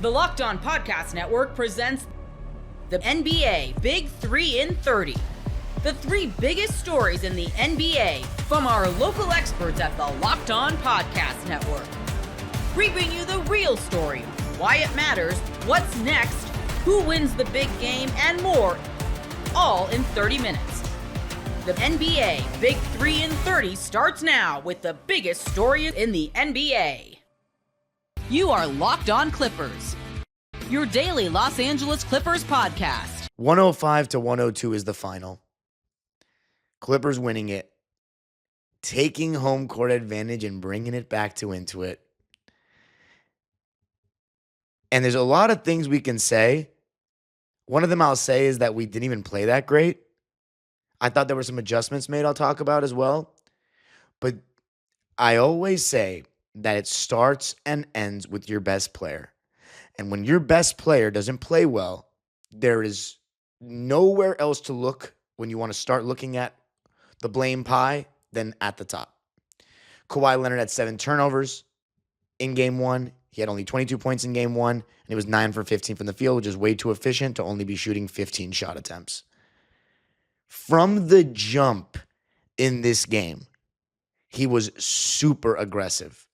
The Locked On Podcast Network presents the NBA Big 3 in 30. The three biggest stories in the NBA from our local experts at the Locked On Podcast Network. We bring you the real story, why it matters, what's next, who wins the big game, and more, all in 30 minutes. The NBA Big 3 in 30 starts now with the biggest story in the NBA. You are Locked On Clippers, your daily Los Angeles Clippers podcast. 105-102 is the final. Clippers winning it, taking home court advantage and bringing it back to Intuit. And there's a lot of things we can say. One of them I'll say is that we didn't even play that great. I thought there were some adjustments made I'll talk about as well. But I always say that it starts and ends with your best player. And when your best player doesn't play well, there is nowhere else to look when you want to start looking at the blame pie than at the top. Kawhi Leonard had 7 turnovers in game 1. He had only 22 points in game 1, and he was 9 for 15 from the field, which is way too efficient to only be shooting 15 shot attempts. From the jump in this game, he was super aggressive.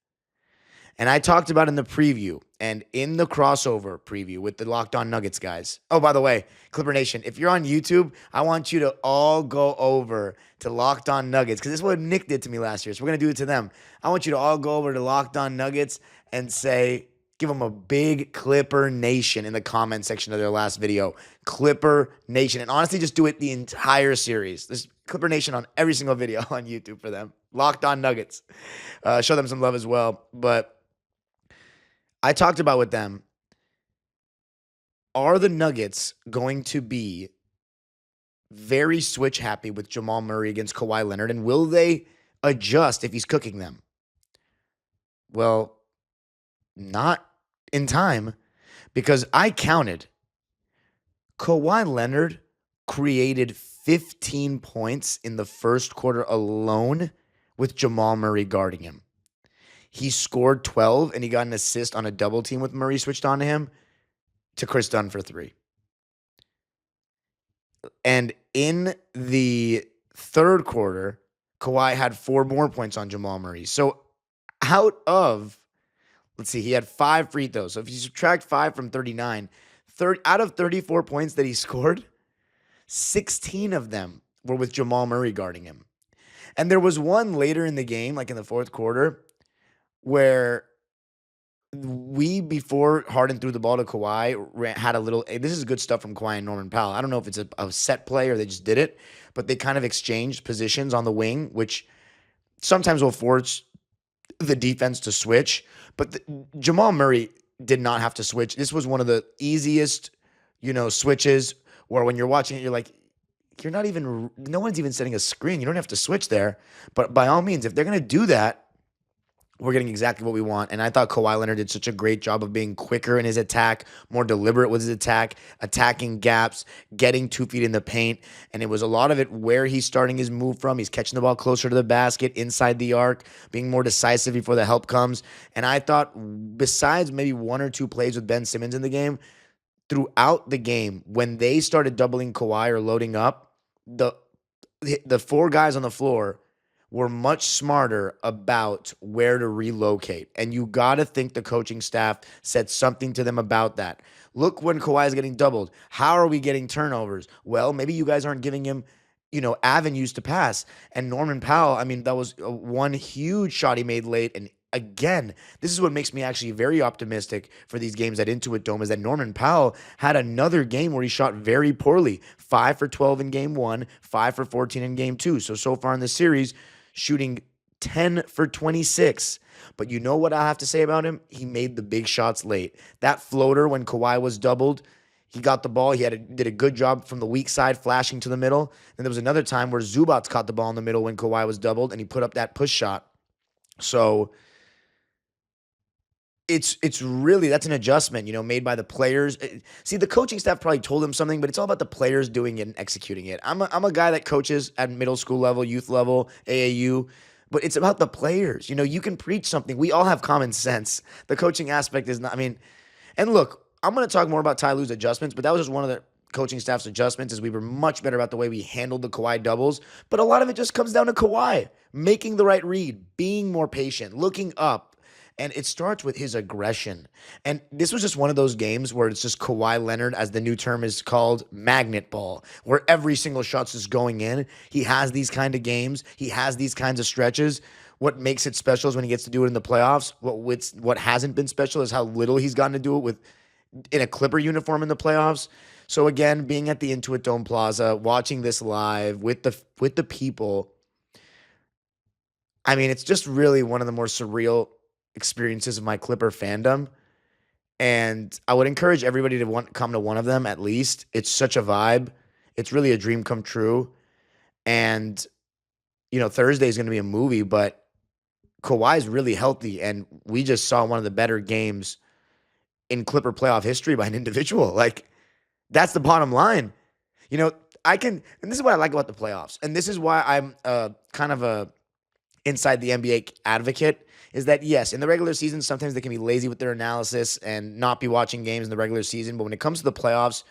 And I talked about in the preview and in the crossover preview with the Locked On Nuggets guys. Oh, by the way, Clipper Nation, if you're on YouTube, I want you to all go over to Locked On Nuggets because this is what Nick did to me last year. So we're going to do it to them. I want you to all go over to Locked On Nuggets and give them a big Clipper Nation in the comment section of their last video. Clipper Nation. And honestly, just do it the entire series. There's Clipper Nation on every single video on YouTube for them. Locked On Nuggets. Show them some love as well. But I talked about with them, are the Nuggets going to be very switch happy with Jamal Murray against Kawhi Leonard, and will they adjust if he's cooking them? Well, not in time, because I counted. Kawhi Leonard created 15 points in the first quarter alone with Jamal Murray guarding him. He scored 12, and he got an assist on a double team with Murray switched on to him to Chris Dunn for 3. And in the third quarter, Kawhi had 4 more points on Jamal Murray. So out of, he had 5 free throws. So if you subtract 5 from 39, out of 34 points that he scored, 16 of them were with Jamal Murray guarding him. And there was one later in the game, like in the fourth quarter, where before Harden threw the ball to Kawhi, had a little, this is good stuff from Kawhi and Norman Powell. I don't know if it's a set play or they just did it, but they kind of exchanged positions on the wing, which sometimes will force the defense to switch. But Jamal Murray did not have to switch. This was one of the easiest, switches where when you're watching it, you're like, no one's even setting a screen. You don't have to switch there. But by all means, if they're going to do that, we're getting exactly what we want. And I thought Kawhi Leonard did such a great job of being quicker in his attack, more deliberate with his attack, attacking gaps, getting 2 feet in the paint. And it was a lot of it where he's starting his move from. He's catching the ball closer to the basket, inside the arc, being more decisive before the help comes. And I thought besides maybe 1 or 2 plays with Ben Simmons in the game, throughout the game, when they started doubling Kawhi or loading up, the 4 guys on the floor were much smarter about where to relocate. And you got to think the coaching staff said something to them about that. Look, when Kawhi is getting doubled, how are we getting turnovers? Well, maybe you guys aren't giving him, avenues to pass. And Norman Powell, that was one huge shot he made late. And again, this is what makes me actually very optimistic for these games at Intuit Dome, is that Norman Powell had another game where he shot very poorly. 5 for 12 in game 1, 5 for 14 in game 2. So far in the series, shooting 10 for 26. But you know what I have to say about him? He made the big shots late. That floater when Kawhi was doubled, he got the ball. He did a good job from the weak side, flashing to the middle. And there was another time where Zubats caught the ball in the middle when Kawhi was doubled, and he put up that push shot. So it's really, that's an adjustment, made by the players. See, the coaching staff probably told them something, but it's all about the players doing it and executing it. I'm a guy that coaches at middle school level, youth level, AAU, but it's about the players. You can preach something. We all have common sense. The coaching aspect is not, And look, I'm going to talk more about Ty Lue's adjustments, but that was just one of the coaching staff's adjustments is we were much better about the way we handled the Kawhi doubles. But a lot of it just comes down to Kawhi making the right read, being more patient, looking up. And it starts with his aggression. And this was just one of those games where it's just Kawhi Leonard, as the new term is called, magnet ball, where every single shot's just going in. He has these kind of games. He has these kinds of stretches. What makes it special is when he gets to do it in the playoffs. What hasn't been special is how little he's gotten to do it in a Clipper uniform in the playoffs. So again, being at the Intuit Dome Plaza, watching this live with the people, I mean, it's just really one of the more surreal experiences of my Clipper fandom. And I would encourage everybody to come to one of them at least. It's such a vibe. It's really a dream come true. And, Thursday is going to be a movie, but Kawhi's really healthy. And we just saw one of the better games in Clipper playoff history by an individual. Like, that's the bottom line. And this is what I like about the playoffs. And this is why I'm kind of a inside the NBA advocate, is that, yes, in the regular season, sometimes they can be lazy with their analysis and not be watching games in the regular season. But when it comes to the playoffs,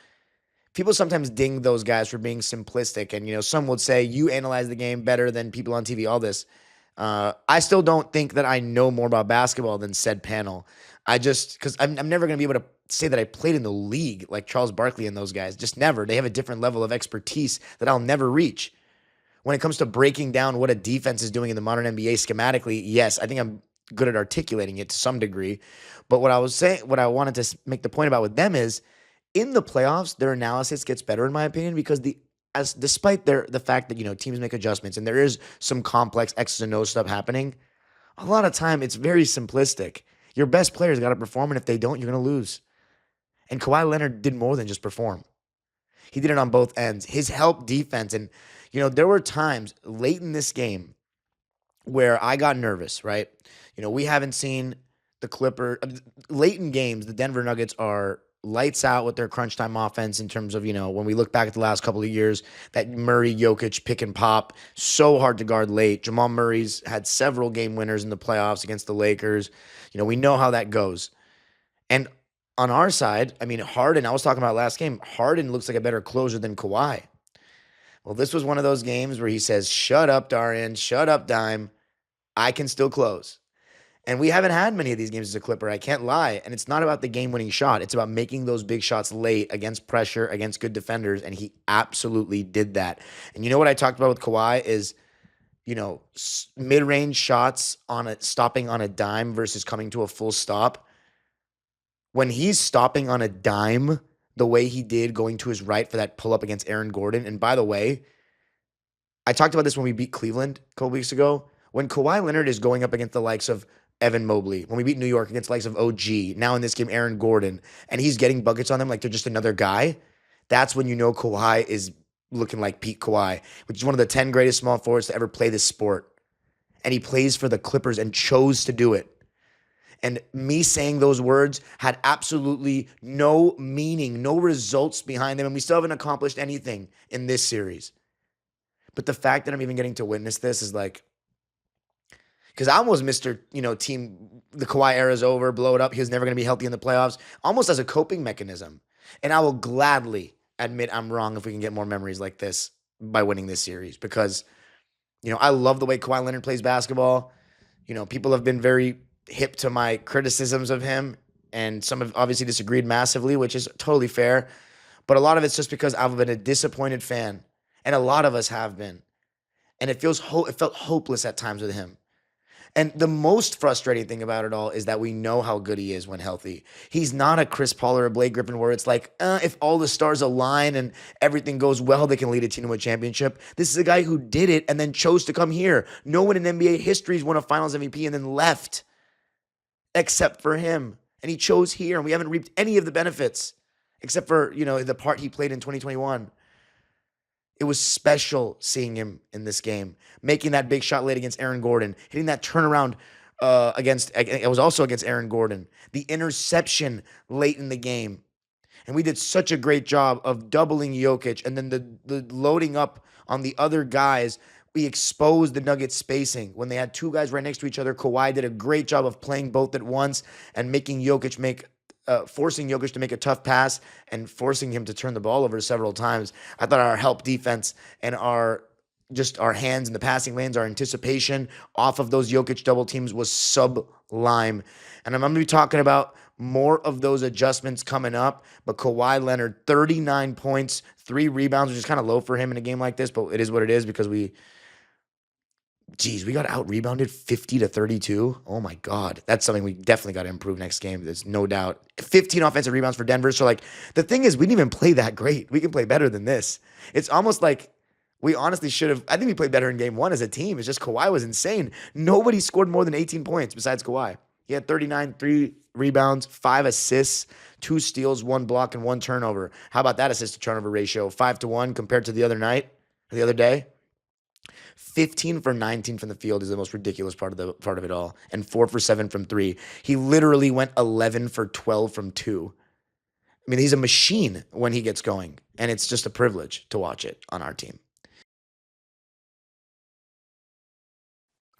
people sometimes ding those guys for being simplistic. And, some would say, you analyze the game better than people on TV, all this. I still don't think that I know more about basketball than said panel. Because I'm never going to be able to say that I played in the league like Charles Barkley and those guys. Just never. They have a different level of expertise that I'll never reach. When it comes to breaking down what a defense is doing in the modern NBA schematically, yes, I think I'm good at articulating it to some degree. But what I wanted to make the point about with them is, in the playoffs, their analysis gets better, in my opinion, because despite the fact that teams make adjustments and there is some complex X's and O's stuff happening, a lot of time it's very simplistic. Your best players got to perform, and if they don't, you're going to lose. And Kawhi Leonard did more than just perform. He did it on both ends. His help defense, and there were times late in this game where I got nervous, right? We haven't seen the Clipper late in games. The Denver Nuggets are lights out with their crunch time offense in terms of, when we look back at the last couple of years, that Murray, Jokic pick and pop, so hard to guard late. Jamal Murray's had several game winners in the playoffs against the Lakers. We know how that goes. And on our side, I mean, Harden, I was talking about last game, Harden looks like a better closer than Kawhi. Well, this was one of those games where he says, shut up, Darian, shut up, Dime. I can still close. And we haven't had many of these games as a Clipper, I can't lie. And it's not about the game-winning shot. It's about making those big shots late against pressure, against good defenders, and he absolutely did that. And you know what I talked about with Kawhi is, mid-range shots stopping on a dime versus coming to a full stop. When he's stopping on a dime the way he did going to his right for that pull-up against Aaron Gordon, and by the way, I talked about this when we beat Cleveland a couple weeks ago. When Kawhi Leonard is going up against the likes of Evan Mobley, when we beat New York against the likes of OG, now in this game, Aaron Gordon, and he's getting buckets on them like they're just another guy, that's when you know Kawhi is looking like peak Kawhi, which is one of the 10 greatest small forwards to ever play this sport. And he plays for the Clippers and chose to do it. And me saying those words had absolutely no meaning, no results behind them, and we still haven't accomplished anything in this series. But the fact that I'm even getting to witness this is like, because I almost Mr. Team, the Kawhi era is over, blow it up. He was never going to be healthy in the playoffs, almost as a coping mechanism. And I will gladly admit I'm wrong if we can get more memories like this by winning this series, because, I love the way Kawhi Leonard plays basketball. People have been very hip to my criticisms of him, and some have obviously disagreed massively, which is totally fair. But a lot of it's just because I've been a disappointed fan, and a lot of us have been. And it felt hopeless at times with him. And the most frustrating thing about it all is that we know how good he is when healthy. He's not a Chris Paul or a Blake Griffin where it's like, if all the stars align and everything goes well, they can lead a team to a championship. This is a guy who did it and then chose to come here. No one in NBA history has won a finals MVP and then left, except for him. And he chose here, and we haven't reaped any of the benefits, except for, the part he played in 2021. It was special seeing him in this game, making that big shot late against Aaron Gordon, hitting that turnaround it was also against Aaron Gordon, the interception late in the game. And we did such a great job of doubling Jokic, and then the loading up on the other guys. We exposed the Nuggets spacing. When they had two guys right next to each other, Kawhi did a great job of playing both at once and making Jokic make forcing Jokic to make a tough pass and forcing him to turn the ball over several times. I thought our help defense and our hands in the passing lanes, our anticipation off of those Jokic double teams was sublime. And I'm going to be talking about more of those adjustments coming up. But Kawhi Leonard, 39 points, 3 rebounds, which is kind of low for him in a game like this, but it is what it is because we got out-rebounded 50-32. Oh, my God. That's something we definitely got to improve next game. There's no doubt. 15 offensive rebounds for Denver. So, the thing is, we didn't even play that great. We can play better than this. It's almost like we honestly should have. I think we played better in game 1 as a team. It's just Kawhi was insane. Nobody scored more than 18 points besides Kawhi. He had 39, 3 rebounds, 5 assists, 2 steals, 1 block, and 1 turnover. How about that assist-to-turnover ratio? 5-1 compared to the other day? 15 for 19 from the field is the most ridiculous part of it all, and 4 for 7 from 3. He literally went 11 for 12 from 2. I mean, he's a machine when he gets going, and it's just a privilege to watch it on our team.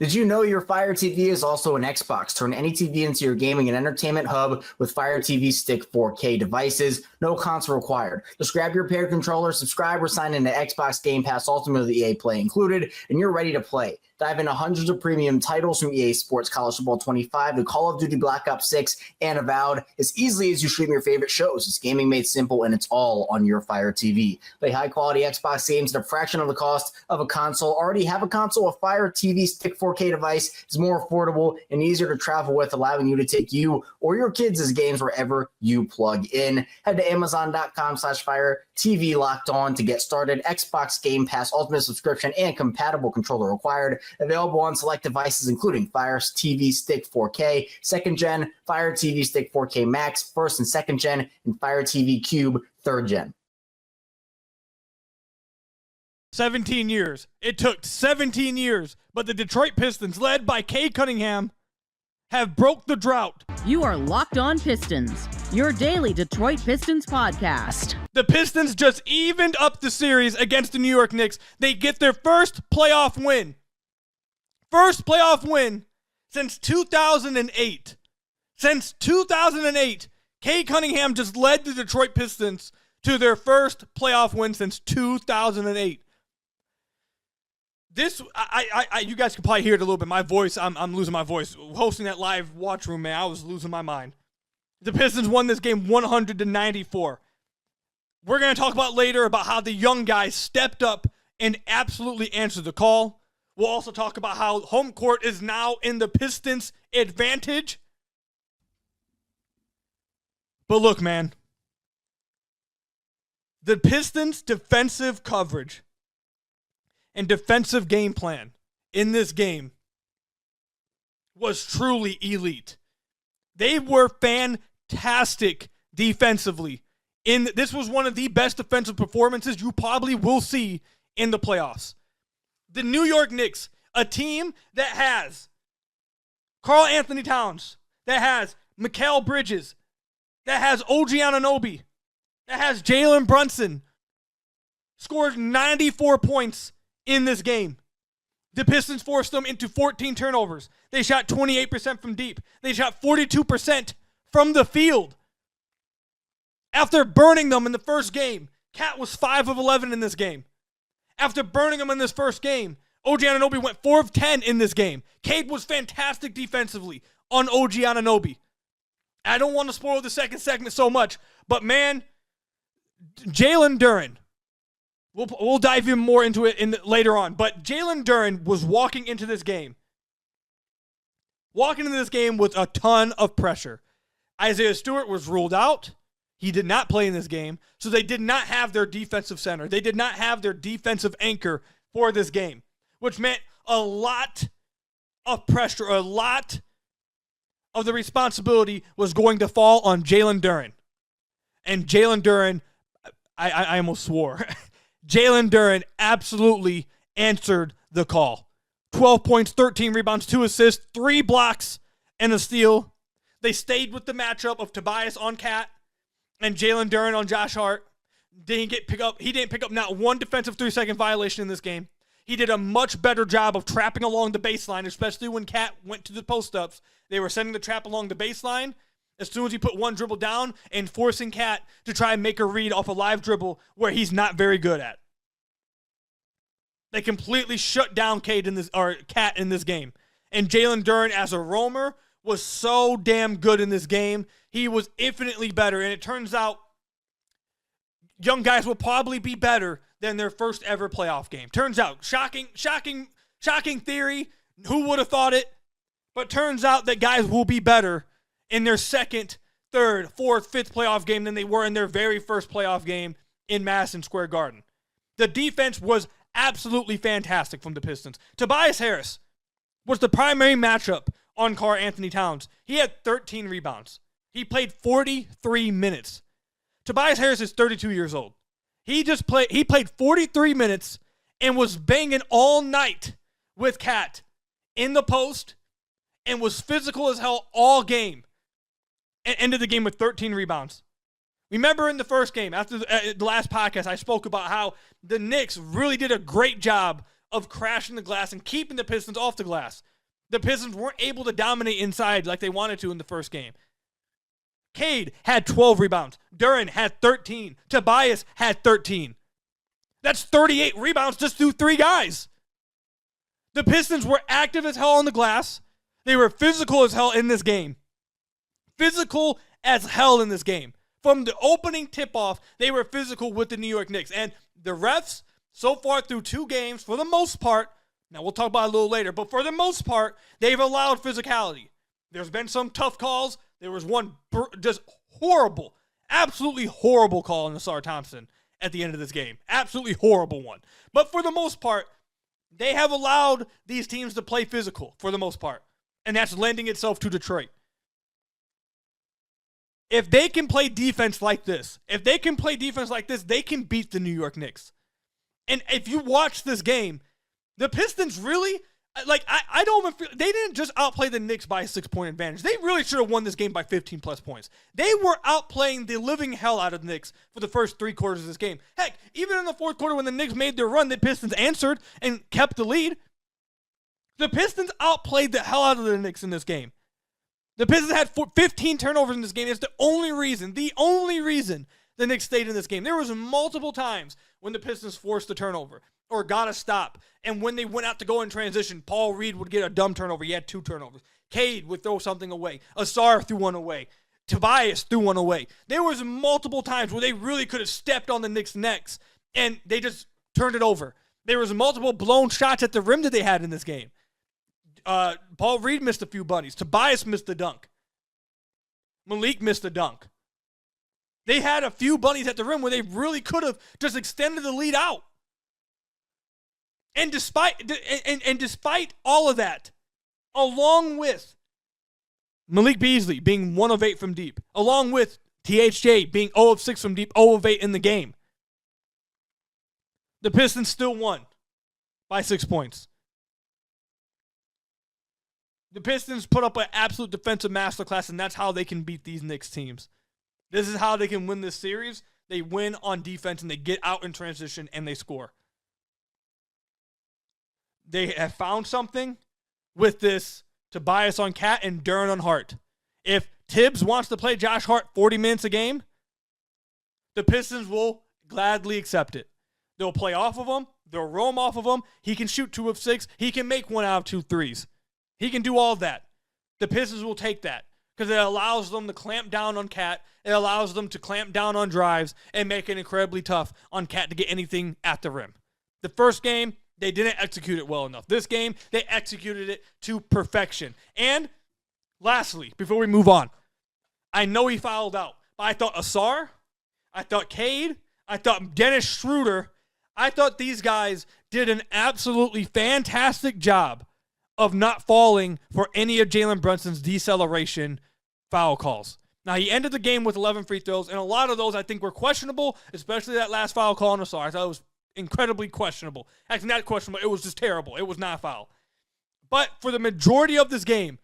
Did you know your Fire TV is also an Xbox? Turn any TV into your gaming and entertainment hub with Fire TV Stick 4K devices. No console required. Just grab your paired controller, subscribe, or sign into Xbox Game Pass Ultimate with EA Play included, and you're ready to play. Dive into hundreds of premium titles from EA Sports College Football 25 to Call of Duty Black Ops 6 and Avowed as easily as you stream your favorite shows. It's gaming made simple, and it's all on your Fire TV. Play high-quality Xbox games at a fraction of the cost of a console. Already have a console? A Fire TV Stick 4K device is more affordable and easier to travel with, allowing you to take you or your kids' games wherever you plug in. Head to Amazon.com/Fire TV Locked On to get started. Xbox Game Pass Ultimate subscription and compatible controller required. Available on select devices, including Fire TV Stick 4K, 2nd Gen, Fire TV Stick 4K Max, 1st and 2nd Gen, and Fire TV Cube, 3rd Gen. 17 years. It took 17 years, but the Detroit Pistons, led by Cade Cunningham, have broke the drought. You are Locked On Pistons, your daily Detroit Pistons podcast. The Pistons just evened up the series against the New York Knicks. They get their first playoff win. First playoff win since 2008. Since 2008, Cade Cunningham just led the Detroit Pistons to their first playoff win since 2008. This, you guys can probably hear it a little bit. My voice, I'm losing my voice. Hosting that live watch room, man, I was losing my mind. The Pistons won this game 100-94. We're going to talk about later about how the young guys stepped up and absolutely answered the call. We'll also talk about how home court is now in the Pistons' advantage. But look, man, the Pistons' defensive coverage and defensive game plan in this game was truly elite. They were fantastic defensively. This was one of the best defensive performances you probably will see in the playoffs. The New York Knicks, a team that has Karl Anthony Towns, that has Mikal Bridges, that has OG Anunoby, that has Jalen Brunson, scored 94 points in this game. The Pistons forced them into 14 turnovers. They shot 28% from deep. They shot 42% from the field. After burning them in the first game, Cat was 5 of 11 in this game. After burning him in this first game, OG Anunoby went 4 of 10 in this game. Cade was fantastic defensively on OG Anunoby. I don't want to spoil the second segment so much, but man, Jalen Duren, we'll dive in more into it later on, but Jalen Duren was walking into this game with a ton of pressure. Isaiah Stewart was ruled out. He did not play in this game, so they did not have their defensive center. They did not have their defensive anchor for this game, which meant a lot of pressure, a lot of the responsibility was going to fall on Jalen Duren. And Jalen Duren, I almost swore. Jalen Duren absolutely answered the call. 12 points, 13 rebounds, 2 assists, 3 blocks, and a steal. They stayed with the matchup of Tobias on Cat and Jalen Duren on Josh Hart. He didn't pick up not one defensive 3-second violation in this game. He did a much better job of trapping along the baseline, especially when Cat went to the post-ups. They were setting the trap along the baseline, as soon as he put one dribble down and forcing Cat to try and make a read off a live dribble where he's not very good at. They completely shut down Cat in this game. And Jalen Duren as a roamer was so damn good in this game. He was infinitely better. And it turns out young guys will probably be better than their first ever playoff game. Turns out, shocking theory. Who would have thought it? But turns out that guys will be better in their second, third, fourth, fifth playoff game than they were in their very first playoff game in Madison Square Garden. The defense was absolutely fantastic from the Pistons. Tobias Harris was the primary matchup on Karl Anthony Towns. He had 13 rebounds. He played 43 minutes. Tobias Harris is 32 years old. He played 43 minutes and was banging all night with Cat in the post and was physical as hell all game and ended the game with 13 rebounds. Remember in the first game, after the last podcast, I spoke about how the Knicks really did a great job of crashing the glass and keeping the Pistons off the glass. The Pistons weren't able to dominate inside like they wanted to in the first game. Cade had 12 rebounds. Duren had 13. Tobias had 13. That's 38 rebounds just through 3 guys. The Pistons were active as hell on the glass. They were physical as hell in this game. Physical as hell in this game. From the opening tip-off, they were physical with the New York Knicks. And the refs, so far through 2 games, for the most part, now we'll talk about it a little later, but for the most part, they've allowed physicality. There's been some tough calls. There was one just horrible, absolutely horrible call on Nassar Thompson at the end of this game. Absolutely horrible one. But for the most part, they have allowed these teams to play physical for the most part. And that's lending itself to Detroit. If they can play defense like this, they can beat the New York Knicks. And if you watch this game, the Pistons really, I don't even feel, they didn't just outplay the Knicks by a 6-point advantage. They really should have won this game by 15 plus points. They were outplaying the living hell out of the Knicks for the first 3 quarters of this game. Heck, even in the fourth quarter when the Knicks made their run, the Pistons answered and kept the lead. The Pistons outplayed the hell out of the Knicks in this game. The Pistons had 15 turnovers in this game. It's the only reason the Knicks stayed in this game. There was multiple times when the Pistons forced a turnover or got a stop. And when they went out to go in transition, Paul Reed would get a dumb turnover. He had 2 turnovers. Cade would throw something away. Asar threw one away. Tobias threw one away. There was multiple times where they really could have stepped on the Knicks' necks and they just turned it over. There was multiple blown shots at the rim that they had in this game. Paul Reed missed a few bunnies. Tobias missed a dunk. Malik missed a dunk. They had a few bunnies at the rim where they really could have just extended the lead out. And despite all of that, along with Malik Beasley being 1 of 8 from deep, along with THJ being 0 of 6 from deep, 0 of 8 in the game, the Pistons still won by 6 points. The Pistons put up an absolute defensive masterclass, and that's how they can beat these Knicks teams. This is how they can win this series. They win on defense, and they get out in transition, and they score. They have found something with this Tobias on Cat and Duren on Hart. If Tibbs wants to play Josh Hart 40 minutes a game, the Pistons will gladly accept it. They'll play off of him. They'll roam off of him. He can shoot 2 of 6. He can make 1 out of 2 threes. He can do all of that. The Pistons will take that because it allows them to clamp down on Cat. It allows them to clamp down on drives and make it incredibly tough on Cat to get anything at the rim. The first game, they didn't execute it well enough. This game, they executed it to perfection. And lastly, before we move on, I know he fouled out, but I thought Asar, I thought Cade, I thought Dennis Schroeder, I thought these guys did an absolutely fantastic job of not falling for any of Jalen Brunson's deceleration foul calls. Now, he ended the game with 11 free throws, and a lot of those I think were questionable, especially that last foul call on Asar. I thought it was incredibly questionable. Actually, not questionable. It was just terrible. It was not a foul. But for the majority of this game,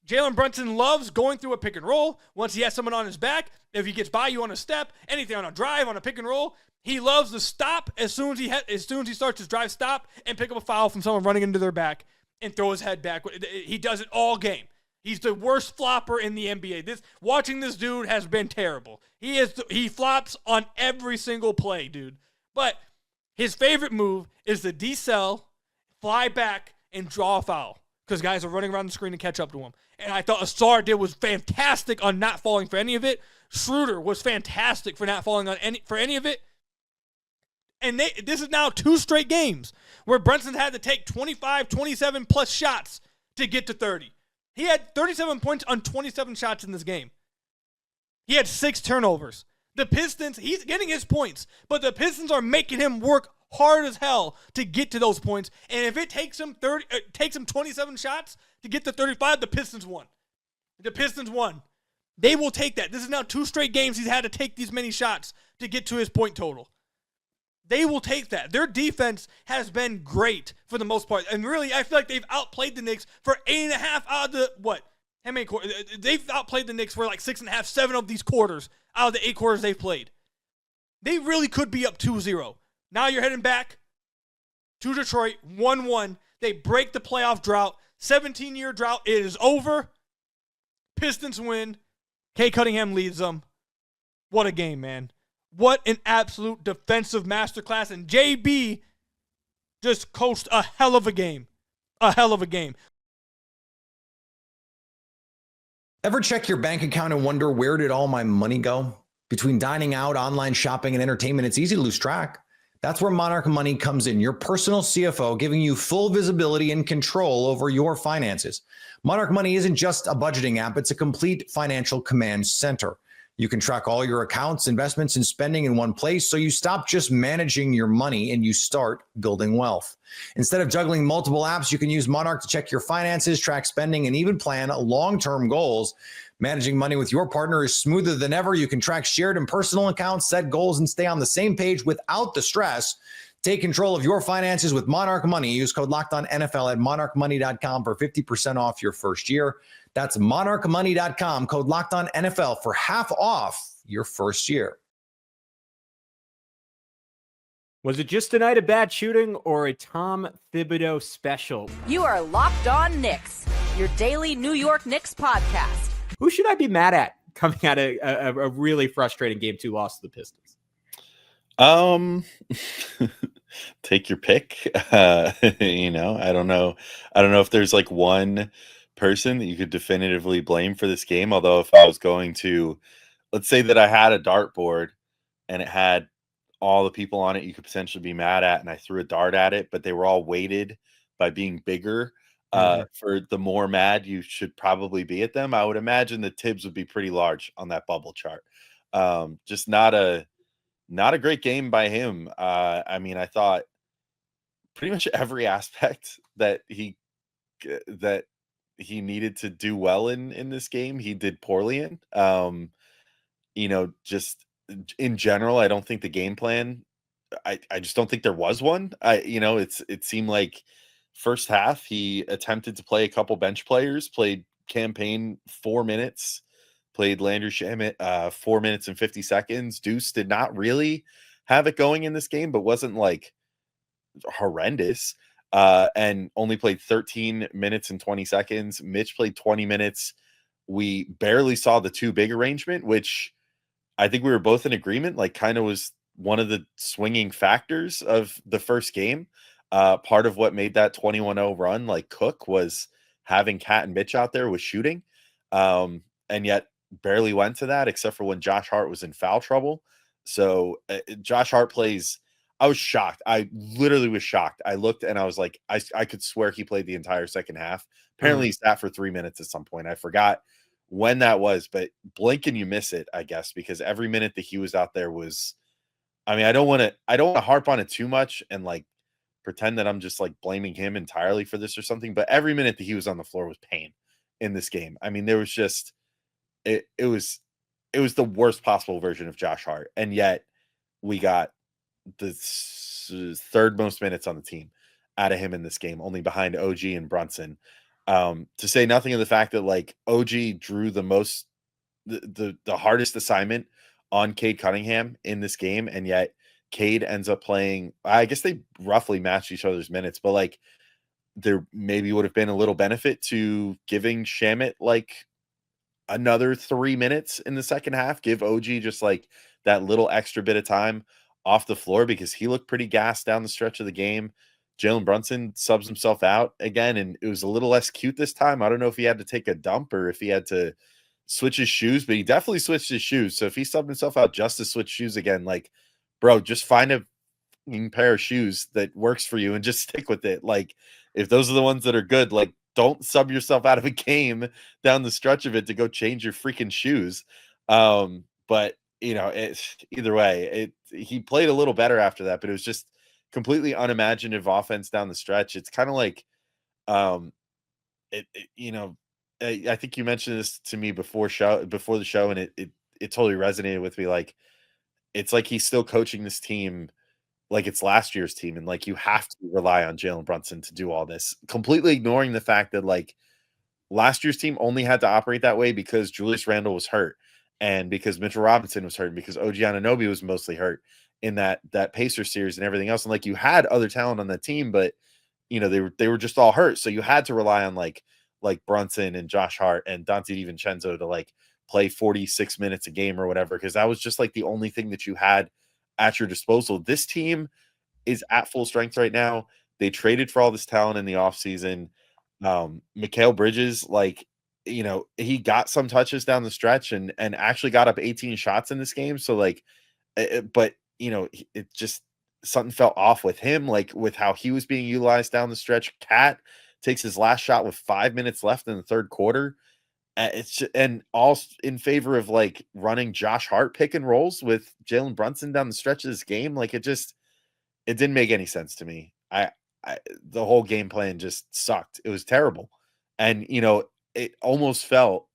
Jalen Brunson loves going through a pick and roll. Once he has someone on his back, if he gets by you on a step, anything on a drive, on a pick and roll, he loves to stop as soon as he starts his drive, stop and pick up a foul from someone running into their back and throw his head back. He does it all game. He's the worst flopper in the NBA. Watching this dude has been terrible. He flops on every single play, dude. But his favorite move is the decel, fly back, and draw a foul because guys are running around the screen to catch up to him. And I thought Asar was fantastic on not falling for any of it. Schroeder was fantastic for not falling on any of it. And this is now 2 straight games where Brunson's had to take 25, 27 plus shots to get to 30. He had 37 points on 27 shots in this game. He had 6 turnovers. The Pistons, he's getting his points, but the Pistons are making him work hard as hell to get to those points. And if it takes him 27 shots to get to 35, the Pistons won. The Pistons won. They will take that. This is now 2 straight games he's had to take these many shots to get to his point total. They will take that. Their defense has been great for the most part. And really, I feel like they've outplayed the Knicks for 8.5 out of the, what? How many quarters? They've outplayed the Knicks for like 6.5, 7 of these quarters out of the 8 quarters they've played. They really could be up 2-0. Now you're heading back to Detroit, 1-1. They break the playoff drought. 17-year drought. It is over. Pistons win. Kay Cunningham leads them. What a game, man. What an absolute defensive masterclass. And JB just coached a hell of a game. A hell of a game. Ever check your bank account and wonder, where did all my money go? Between dining out, online shopping, and entertainment, it's easy to lose track. That's where Monarch Money comes in, your personal CFO, giving you full visibility and control over your finances. Monarch Money isn't just a budgeting app, it's a complete financial command center. You can track all your accounts, investments, and spending in one place, so you stop just managing your money and you start building wealth. Instead of juggling multiple apps, you can use Monarch to check your finances, track spending, and even plan long-term goals. Managing money with your partner is smoother than ever. You can track shared and personal accounts, set goals, and stay on the same page without the stress. Take control of your finances with Monarch Money. Use code LOCKEDONNFL at monarchmoney.com for 50% off your first year. That's monarchmoney.com, code LOCKEDONNFL for half off your first year. Was it just a night of bad shooting or a Tom Thibodeau special? You are Locked On Knicks, your daily New York Knicks podcast. Who should I be mad at coming out of a really frustrating Game 2 loss to the Pistons? Take your pick. I don't know if there's like one person that you could definitively blame for this game. Although if I was going to, let's say that I had a dartboard and it had all the people on it you could potentially be mad at, and I threw a dart at it, but they were all weighted by being bigger. For the more mad you should probably be at them, I would imagine the Tibbs would be pretty large on that bubble chart. Just not a great game by him. I thought pretty much every aspect that he needed to do well in this game, he did poorly in. Just in general, I don't think the game plan, I just don't think there was one. It seemed like first half, he attempted to play a couple bench players, played Campaign 4 minutes, played Landry Shamet 4 minutes and 50 seconds. Deuce did not really have it going in this game, but wasn't like horrendous, and only played 13 minutes and 20 seconds. Mitch played 20 minutes. We barely saw the 2 big arrangement, which I think we were both in agreement, like kind of was one of the swinging factors of the first game. Part of what made that 21-0 run like cook was having Cat and Mitch out there with shooting, and yet barely went to that except for when Josh Hart was in foul trouble. So Josh Hart plays. I was shocked. I literally was shocked. I looked and I was like, I could swear he played the entire second half. Apparently he sat for 3 minutes at some point. I forgot when that was, but blink and you miss it, I guess, because every minute that he was out there was, I don't want to harp on it too much and like pretend that I'm just like blaming him entirely for this or something, but every minute that he was on the floor was pain in this game. There was just, it was the worst possible version of Josh Hart. And yet we got the third most minutes on the team out of him in this game, only behind OG and Brunson. To say nothing of the fact that like OG drew the hardest assignment on Cade Cunningham in this game, and yet Cade ends up playing, I guess they roughly matched each other's minutes, but like there maybe would have been a little benefit to giving Shamet like another 3 minutes in the second half. Give OG just like that little extra bit of time off the floor because he looked pretty gassed down the stretch of the game. Jalen Brunson subs himself out again, and it was a little less cute this time. I don't know if he had to take a dump or if he had to switch his shoes, but he definitely switched his shoes. So if he subbed himself out just to switch shoes again, like, bro, just find a pair of shoes that works for you and just stick with it. Like, if those are the ones that are good, like, don't sub yourself out of a game down the stretch of it to go change your freaking shoes. But you know, it's either way, he played a little better after that, but it was just completely unimaginative offense down the stretch. It's kind of like, you know, I think you mentioned this to me before the show, and it totally resonated with me. Like, it's like he's still coaching this team like it's last year's team, and like you have to rely on Jalen Brunson to do all this, completely ignoring the fact that like last year's team only had to operate that way because Julius Randle was hurt, and because Mitchell Robinson was hurt, and because OG Anunoby was mostly hurt in that Pacers series and everything else. And like you had other talent on that team, but you know they were just all hurt, so you had to rely on like Brunson and Josh Hart and Dante DiVincenzo to like play 46 minutes a game or whatever, because that was just like the only thing that you had at your disposal. This team is at full strength right now. They traded for all this talent in the offseason. Mikal Bridges, like, you know, he got some touches down the stretch and actually got up 18 shots in this game. So like, but you know, it just something felt off with him, like with how he was being utilized down the stretch. Cat takes his last shot with 5 minutes left in the third quarter. And all in favor of like running Josh Hart pick and rolls with Jalen Brunson down the stretch of this game. Like it didn't make any sense to me. The whole game plan just sucked. It was terrible. And you know, it almost felt,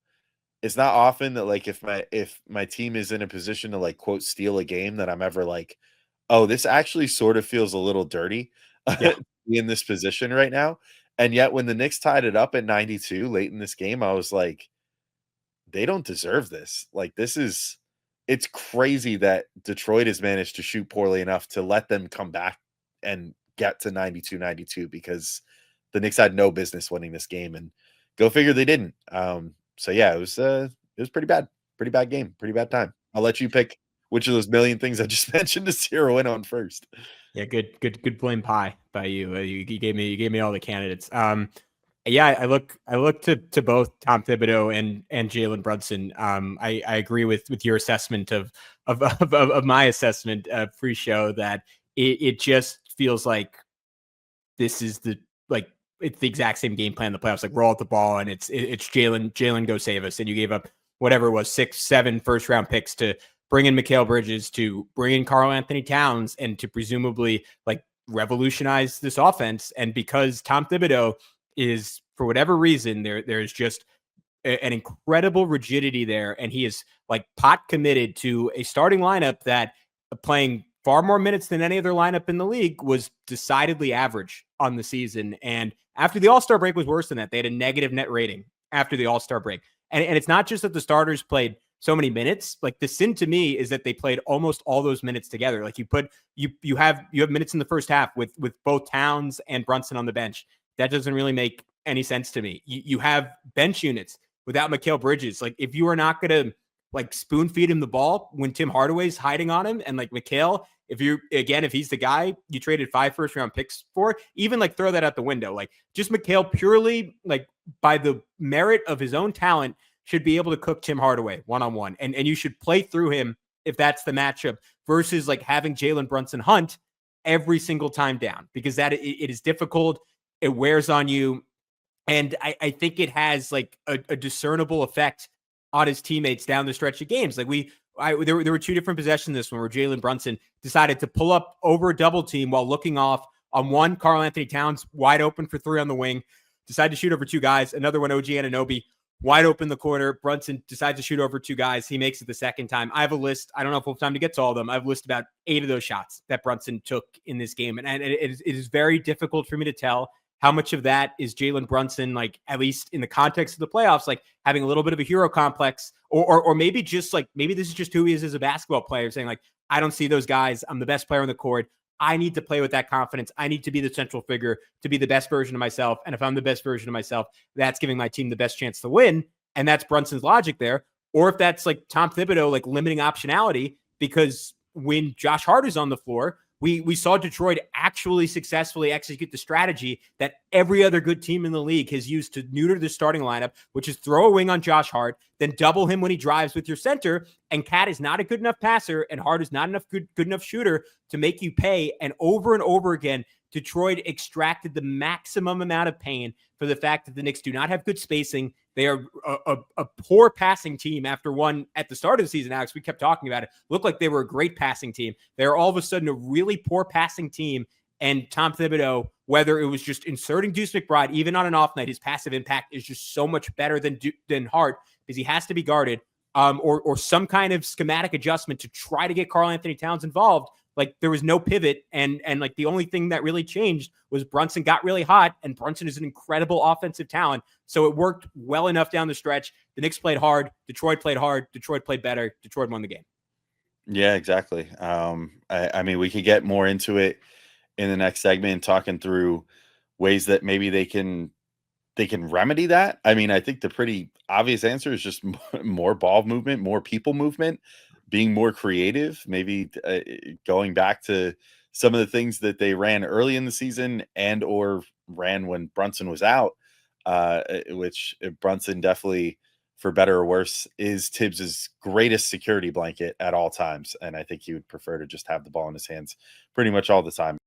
it's not often that like if my team is in a position to like quote steal a game that I'm ever like, oh, this actually sort of feels a little dirty in this position right now. And yet when the Knicks tied it up at 92 late in this game, I was like, they don't deserve this. Like it's crazy that Detroit has managed to shoot poorly enough to let them come back and get to 92-92, because the Knicks had no business winning this game, and go figure they didn't. So yeah, it was pretty bad game, pretty bad time. I'll let you pick which of those million things I just mentioned to zero in on first. Yeah, good blame pie by you. You gave me all the candidates. Yeah, I look to both Tom Thibodeau and Jalen Brunson. I agree with your assessment of my assessment pre-show that it just feels like this is it's the exact same game plan in the playoffs. Like, roll out the ball and it's Jalen go save us. And you gave up whatever it was, 6-7 first round picks to bring in Mikal Bridges, to bring in Karl Anthony Towns, and to presumably like revolutionize this offense. And because Tom Thibodeau is, for whatever reason, there's just an incredible rigidity there, and he is like pot committed to a starting lineup that, playing far more minutes than any other lineup in the league, was decidedly average on the season. And after the All-Star break was worse than that. They had a negative net rating after the All-Star break. And it's not just that the starters played so many minutes. Like, the sin to me is that they played almost all those minutes together. Like, you have minutes in the first half with both Towns and Brunson on the bench. That doesn't really make any sense to me. You have bench units without Mikal Bridges. Like, if you are not going to like spoon feed him the ball when Tim Hardaway's hiding on him, and like Mikal, if he's the guy you traded 5 first round picks for, even like throw that out the window. Like, just Mikal, purely like by the merit of his own talent, should be able to cook Tim Hardaway one-on-one. And you should play through him if that's the matchup, versus like having Jalen Brunson hunt every single time down, because that it is difficult. It wears on you. And I think it has like a discernible effect on his teammates down the stretch of games. Like there were 2 different possessions this one where Jalen Brunson decided to pull up over a double team while looking off on one. Karl Anthony Towns wide open for 3 on the wing, decided to shoot over 2 guys. Another one, OG Anunoby, wide open the corner. Brunson decides to shoot over 2 guys. He makes it the second time. I have a list. I don't know if we'll have time to get to all of them. I have a list about 8 of those shots that Brunson took in this game. And it is very difficult for me to tell how much of that is Jalen Brunson, like, at least in the context of the playoffs, like having a little bit of a hero complex, or maybe just like, maybe this is just who he is as a basketball player, saying like, I don't see those guys. I'm the best player on the court. I need to play with that confidence. I need to be the central figure to be the best version of myself. And if I'm the best version of myself, that's giving my team the best chance to win. And that's Brunson's logic there. Or if that's like Tom Thibodeau, like limiting optionality, because when Josh Hart is on the floor, we saw Detroit actually successfully execute the strategy that every other good team in the league has used to neuter the starting lineup, which is throw a wing on Josh Hart, then double him when he drives with your center. And Cat is not a good enough passer, and Hart is not enough good enough shooter to make you pay. And over again, Detroit extracted the maximum amount of pain for the fact that the Knicks do not have good spacing. They are a poor passing team after one at the start of the season, Alex. We kept talking about it. Looked like they were a great passing team. They're all of a sudden a really poor passing team. And Tom Thibodeau, whether it was just inserting Deuce McBride, even on an off night, his passive impact is just so much better than Hart because he has to be guarded, or some kind of schematic adjustment to try to get Karl Anthony Towns involved. Like there was no pivot, and like the only thing that really changed was Brunson got really hot, and Brunson is an incredible offensive talent. So it worked well enough down the stretch. The Knicks played hard. Detroit played hard. Detroit played better. Detroit won the game. Yeah, exactly. I mean, we could get more into it in the next segment, talking through ways that maybe they can remedy that. I mean, I think the pretty obvious answer is just more ball movement, more people movement, being more creative, maybe going back to some of the things that they ran early in the season and or ran when Brunson was out, which Brunson definitely, for better or worse, is Tibbs's greatest security blanket at all times. And I think he would prefer to just have the ball in his hands pretty much all the time.